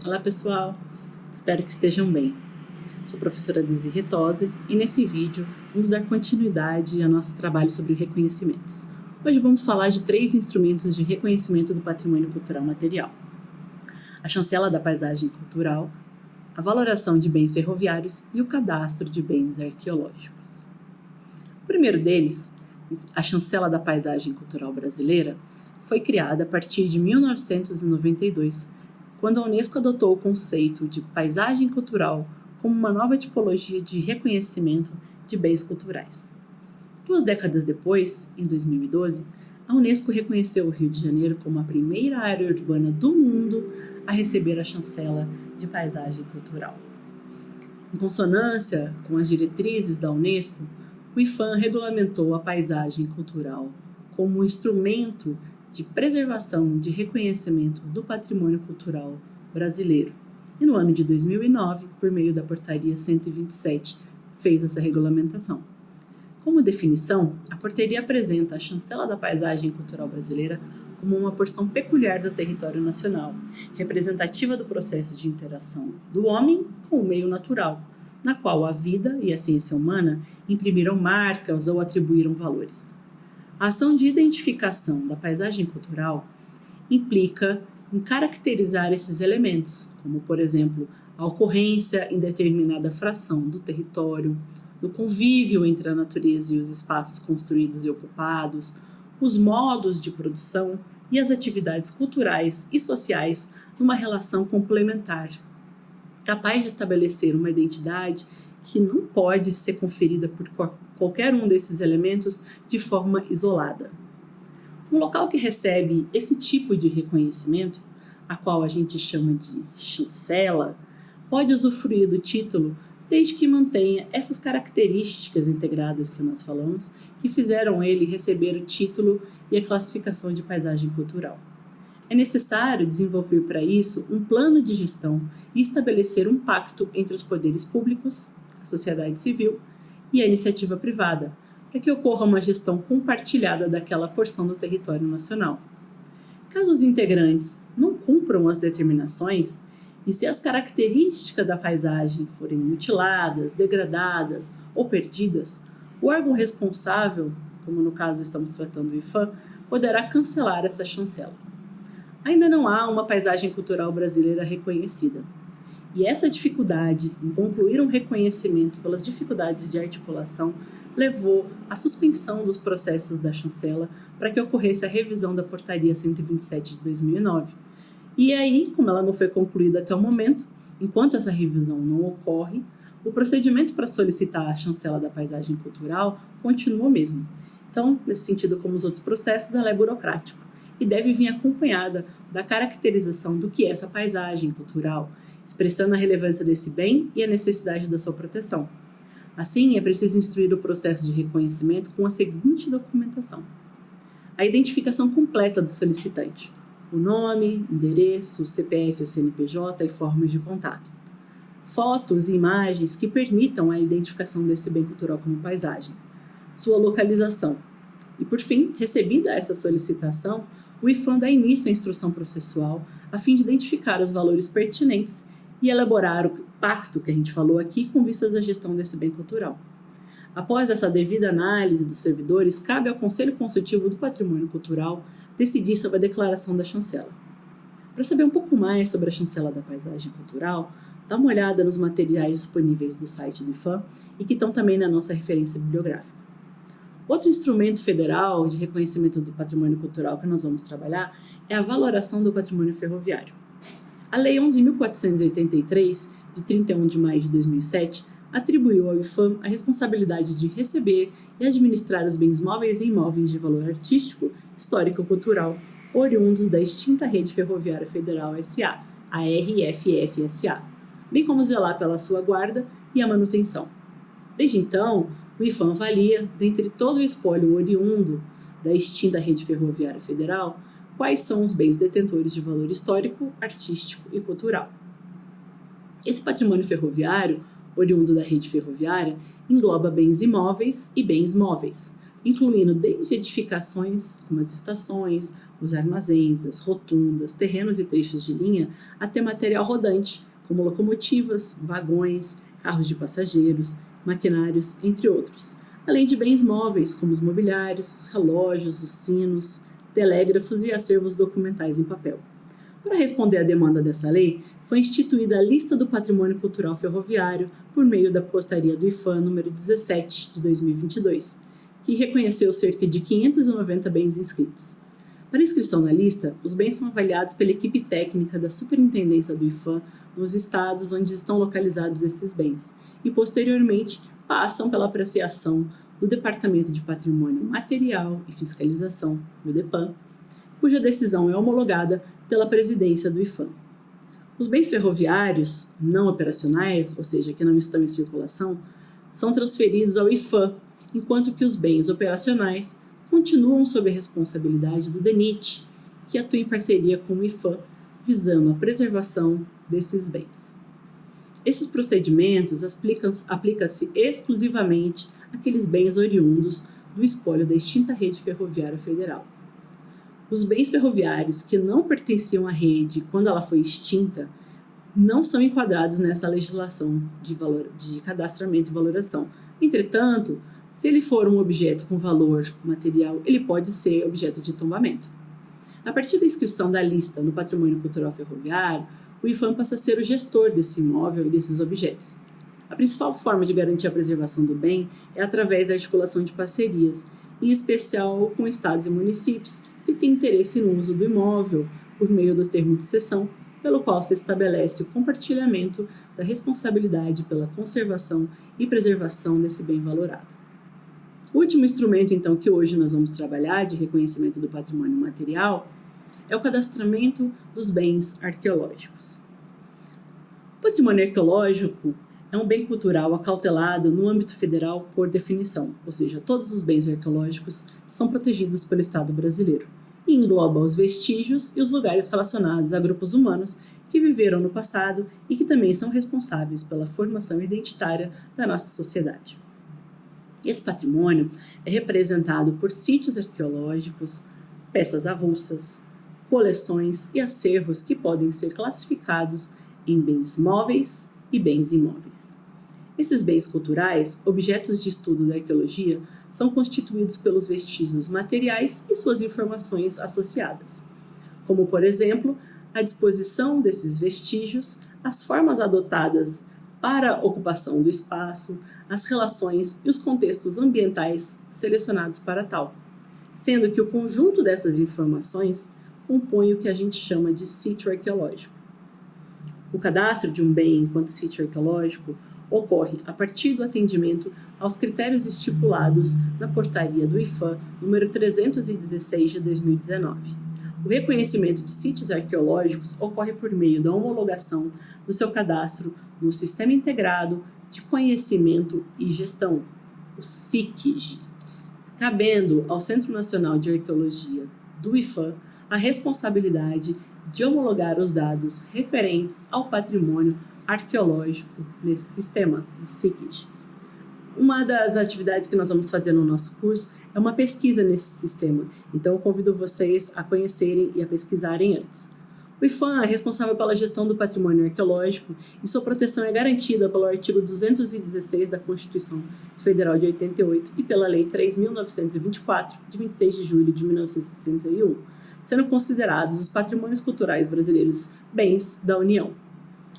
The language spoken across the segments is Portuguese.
Olá pessoal, espero que estejam bem. Sou a professora Desirê Tosi e nesse vídeo vamos dar continuidade ao nosso trabalho sobre reconhecimentos. Hoje vamos falar de 3 instrumentos de reconhecimento do patrimônio cultural material: a chancela da paisagem cultural, a valoração de bens ferroviários e o cadastro de bens arqueológicos. O primeiro deles, a chancela da paisagem cultural brasileira, foi criada a partir de 1992, quando a Unesco adotou o conceito de paisagem cultural como uma nova tipologia de reconhecimento de bens culturais. 2 décadas depois, em 2012, a Unesco reconheceu o Rio de Janeiro como a primeira área urbana do mundo a receber a chancela de paisagem cultural. Em consonância com as diretrizes da Unesco, o IPHAN regulamentou a paisagem cultural como um instrumento de preservação e de reconhecimento do patrimônio cultural brasileiro. E no ano de 2009, por meio da Portaria 127, fez essa regulamentação. Como definição, a portaria apresenta a chancela da paisagem cultural brasileira como uma porção peculiar do território nacional, representativa do processo de interação do homem com o meio natural, na qual a vida e a ciência humana imprimiram marcas ou atribuíram valores. A ação de identificação da paisagem cultural implica em caracterizar esses elementos, como, por exemplo, a ocorrência em determinada fração do território, do convívio entre a natureza e os espaços construídos e ocupados, os modos de produção e as atividades culturais e sociais numa relação complementar, capaz de estabelecer uma identidade que não pode ser conferida por qualquer um desses elementos de forma isolada. Um local que recebe esse tipo de reconhecimento, a qual a gente chama de chancela, pode usufruir do título desde que mantenha essas características integradas que nós falamos, que fizeram ele receber o título e a classificação de paisagem cultural. É necessário desenvolver para isso um plano de gestão e estabelecer um pacto entre os poderes públicos, a sociedade civil e a iniciativa privada, para que ocorra uma gestão compartilhada daquela porção do território nacional. Caso os integrantes não cumpram as determinações, e se as características da paisagem forem mutiladas, degradadas ou perdidas, o órgão responsável, como no caso estamos tratando o IPHAN, poderá cancelar essa chancela. Ainda não há uma paisagem cultural brasileira reconhecida. E essa dificuldade em concluir um reconhecimento pelas dificuldades de articulação levou à suspensão dos processos da chancela para que ocorresse a revisão da Portaria 127 de 2009. E aí, como ela não foi concluída até o momento, enquanto essa revisão não ocorre, o procedimento para solicitar a chancela da paisagem cultural continua o mesmo. Então, nesse sentido, como os outros processos, ela é burocrático e deve vir acompanhada da caracterização do que é essa paisagem cultural, expressando a relevância desse bem e a necessidade da sua proteção. Assim, é preciso instruir o processo de reconhecimento com a seguinte documentação: a identificação completa do solicitante, o nome, endereço, CPF ou CNPJ e formas de contato, fotos e imagens que permitam a identificação desse bem cultural como paisagem, sua localização. E, por fim, recebida essa solicitação, o IPHAN dá início à instrução processual a fim de identificar os valores pertinentes e elaborar o pacto que a gente falou aqui com vistas à gestão desse bem cultural. Após essa devida análise dos servidores, cabe ao Conselho Consultivo do Patrimônio Cultural decidir sobre a declaração da chancela. Para saber um pouco mais sobre a chancela da paisagem cultural, dá uma olhada nos materiais disponíveis do site do IPHAN e que estão também na nossa referência bibliográfica. Outro instrumento federal de reconhecimento do patrimônio cultural que nós vamos trabalhar é a valoração do patrimônio ferroviário. A Lei 11.483, de 31 de maio de 2007, atribuiu ao IPHAN a responsabilidade de receber e administrar os bens móveis e imóveis de valor artístico, histórico e cultural, oriundos da extinta Rede Ferroviária Federal S.A., a RFF-SA, bem como zelar pela sua guarda e a manutenção. Desde então, o IPHAN avalia, dentre todo o espólio oriundo da extinta Rede Ferroviária Federal, quais são os bens detentores de valor histórico, artístico e cultural. Esse patrimônio ferroviário, oriundo da rede ferroviária, engloba bens imóveis e bens móveis, incluindo desde edificações, como as estações, os armazéns, as rotundas, terrenos e trechos de linha, até material rodante, como locomotivas, vagões, carros de passageiros, maquinários, entre outros, além de bens móveis, como os mobiliários, os relógios, os sinos, telégrafos e acervos documentais em papel. Para responder à demanda dessa lei, foi instituída a Lista do Patrimônio Cultural Ferroviário por meio da Portaria do IPHAN número 17, de 2022, que reconheceu cerca de 590 bens inscritos. Para inscrição na lista, os bens são avaliados pela equipe técnica da Superintendência do IPHAN nos estados onde estão localizados esses bens e, posteriormente, passam pela apreciação do Departamento de Patrimônio Material e Fiscalização, o DEPAM, cuja decisão é homologada pela presidência do IPHAN. Os bens ferroviários não operacionais, ou seja, que não estão em circulação, são transferidos ao IPHAN, enquanto que os bens operacionais continuam sob a responsabilidade do DENIT, que atua em parceria com o IPHAN, visando a preservação desses bens. Esses procedimentos aplicam-se exclusivamente àqueles bens oriundos do espólio da extinta rede ferroviária federal. Os bens ferroviários que não pertenciam à rede quando ela foi extinta não são enquadrados nessa legislação de cadastramento e valoração. Entretanto, se ele for um objeto com valor material, ele pode ser objeto de tombamento. A partir da inscrição da lista no Patrimônio Cultural Ferroviário, o IPHAN passa a ser o gestor desse imóvel e desses objetos. A principal forma de garantir a preservação do bem é através da articulação de parcerias, em especial com estados e municípios, que têm interesse no uso do imóvel por meio do termo de cessão, pelo qual se estabelece o compartilhamento da responsabilidade pela conservação e preservação desse bem valorado. O último instrumento, então, que hoje nós vamos trabalhar de reconhecimento do patrimônio material é o cadastramento dos bens arqueológicos. O patrimônio arqueológico é um bem cultural acautelado no âmbito federal por definição, ou seja, todos os bens arqueológicos são protegidos pelo Estado brasileiro e engloba os vestígios e os lugares relacionados a grupos humanos que viveram no passado e que também são responsáveis pela formação identitária da nossa sociedade. Esse patrimônio é representado por sítios arqueológicos, peças avulsas, coleções e acervos que podem ser classificados em bens móveis e bens imóveis. Esses bens culturais, objetos de estudo da arqueologia, são constituídos pelos vestígios materiais e suas informações associadas, como, por exemplo, a disposição desses vestígios, as formas adotadas para a ocupação do espaço, as relações e os contextos ambientais selecionados para tal, sendo que o conjunto dessas informações compõe o que a gente chama de sítio arqueológico. O cadastro de um bem enquanto sítio arqueológico ocorre a partir do atendimento aos critérios estipulados na Portaria do IPHAN número 316 de 2019. O reconhecimento de sítios arqueológicos ocorre por meio da homologação do seu cadastro no Sistema Integrado de Conhecimento e Gestão, o SICG, cabendo ao Centro Nacional de Arqueologia do IPHAN a responsabilidade de homologar os dados referentes ao patrimônio arqueológico nesse sistema, o SICG. Uma das atividades que nós vamos fazer no nosso curso é uma pesquisa nesse sistema, então eu convido vocês a conhecerem e a pesquisarem antes. O IPHAN é responsável pela gestão do patrimônio arqueológico e sua proteção é garantida pelo artigo 216 da Constituição Federal de 88 e pela Lei 3.924, de 26 de julho de 1961, sendo considerados os patrimônios culturais brasileiros bens da União.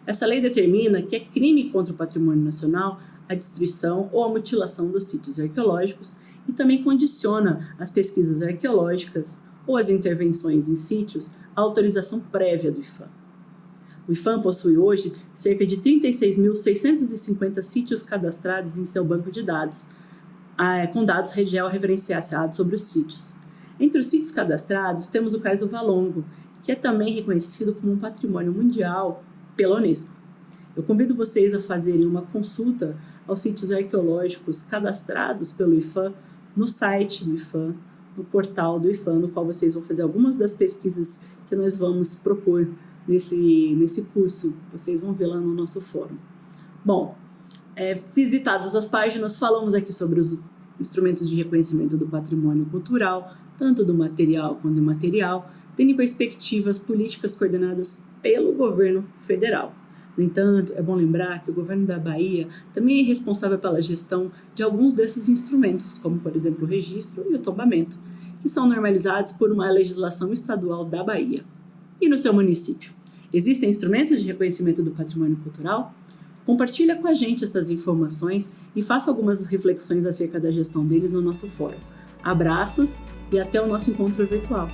Essa lei determina que é crime contra o patrimônio nacional a destruição ou a mutilação dos sítios arqueológicos e também condiciona as pesquisas arqueológicas ou as intervenções em sítios à autorização prévia do IPHAN. O IPHAN possui hoje cerca de 36.650 sítios cadastrados em seu banco de dados, com dados georreferenciados sobre os sítios. Entre os sítios cadastrados, temos o Cais do Valongo, que é também reconhecido como um patrimônio mundial pela Unesco. Eu convido vocês a fazerem uma consulta aos sítios arqueológicos cadastrados pelo IPHAN no site do IPHAN, no portal do IPHAN, no qual vocês vão fazer algumas das pesquisas que nós vamos propor nesse curso. Vocês vão ver lá no nosso fórum. Bom, visitadas as páginas, falamos aqui sobre os instrumentos de reconhecimento do patrimônio cultural, tanto do material quanto do imaterial, tendo em perspectiva as políticas coordenadas pelo governo federal. No entanto, é bom lembrar que o governo da Bahia também é responsável pela gestão de alguns desses instrumentos, como, por exemplo, o registro e o tombamento, que são normalizados por uma legislação estadual da Bahia. E no seu município? Existem instrumentos de reconhecimento do patrimônio cultural? Compartilha com a gente essas informações e faça algumas reflexões acerca da gestão deles no nosso fórum. Abraços e até o nosso encontro virtual!